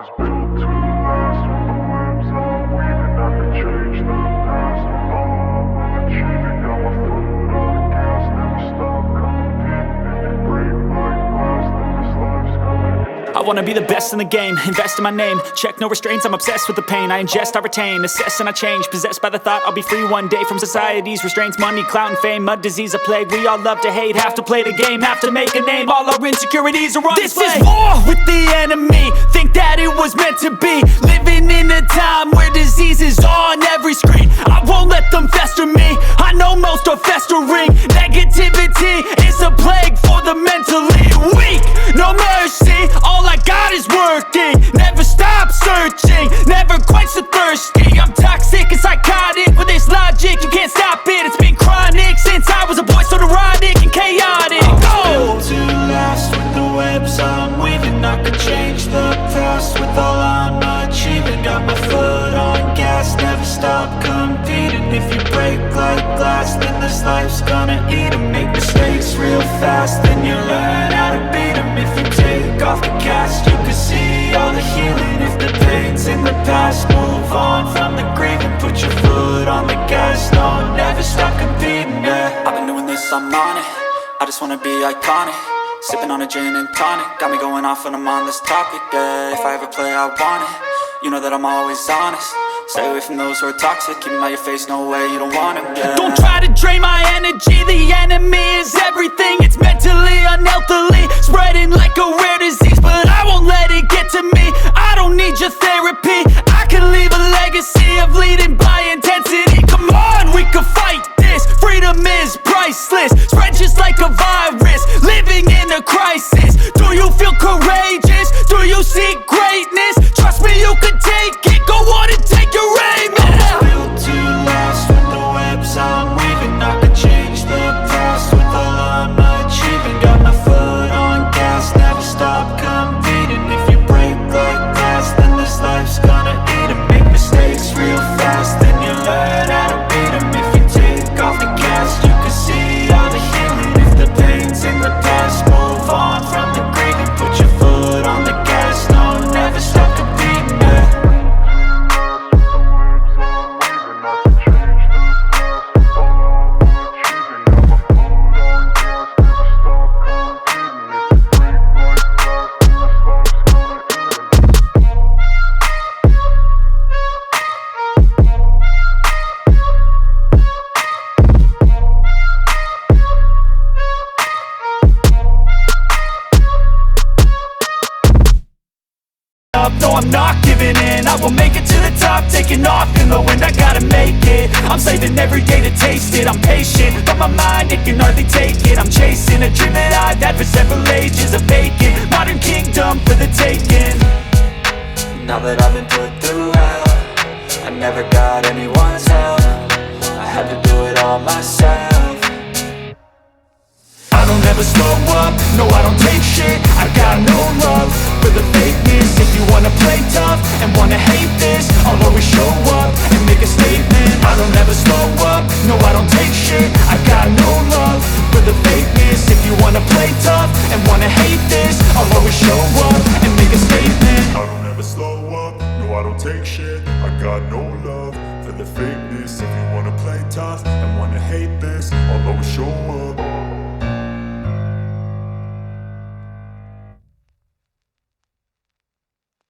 was built to last. With the webs I'm weaving, I could change the past. With all I'm achieving, got my foot on the gas. Never stop competing. If you break like glass, then this life's gonna end. I wanna be the best in the game, invest in my name. Check no restraints, I'm obsessed with the pain. I ingest, I retain, assess and I change. Possessed by the thought I'll be free one day from society's restraints. Money, clout and fame, mud, disease, a plague. We all love to hate, have to play the game, have to make a name. All our insecurities are on display. This is war with the enemy, think that it was meant to be. Living in a time where disease is on every screen. I won't let them fester me, I know most are festering. Negativity is a plague for the mentally weak. No mercy, all I got is working. Never stop searching, never quench the thirsty. I'm toxic and psychotic, with this logic you can't stop it. It's been chronic since I was a boy, so neurotic and chaotic. Built to last. With the webs I'm weaving, I could change the past. With all I'm achieving, got my foot on gas. Never stop competing. If you break like glass, then this life's gonna eat 'em. Make mistakes real fast, then you learn how to beat 'em. If you take off the cast, you can see all the healing. If the pain's in the past, move on from the grieving. Put your foot on the gas, no, never stop competing, yeah. I've been doing this, I'm on it. I just wanna be iconic. Sipping on a gin and tonic, got me going off when I'm on this topic, yeah. If I ever play, I want it. You know that I'm always honest. Stay away from those who are toxic. Keep them out your face, no way, you don't want it, yeah. Don't try to drain my energy. The enemy is everything. It's mentally, unhealthily, spreading like a rare disease. But I won't let it get to me. I don't need your therapy. I can leave a legacy of leading by intensity. Come on, we can fight this. Freedom is priceless. Spread just like a virus. Living in a crisis. Do you feel courageous? Do you seek greatness? Trust me, you can take it. Go on and take your aim. I was built to last. With the webs I'm weaving, I could change the past. With all I'm achieving, got my foot on gas. Never stop competing. If you break like glass, then this life's gonna eat 'em. Make mistakes real fast, then you learn how to beat 'em. If you take off the cast, you can see all the healing. If the pain's in the past, move on from the grieving. Put your foot on the gas, no, never stop competing, yeah. No, I'm not giving in. I will make it to the top, taking off in the wind. I gotta make it. I'm saving every day to taste it. I'm patient, but my mind, it can hardly take it. I'm chasing a dream that I've had for several ages. A vacant modern kingdom for the taking. Now that I've been put through hell, I never got anyone's help. I had to do it all myself. I don't ever slow up, no I don't take shit. I got no love for the fakeness. If you wanna play tough and wanna hate this, I'll always show up and make a statement. I don't ever slow up, no I don't take shit. I got no love for the fakeness. If you wanna play tough and wanna hate this, I'll always show up and make a statement. I don't ever slow up, no I don't take shit. I got no love for the fakeness. If you wanna play tough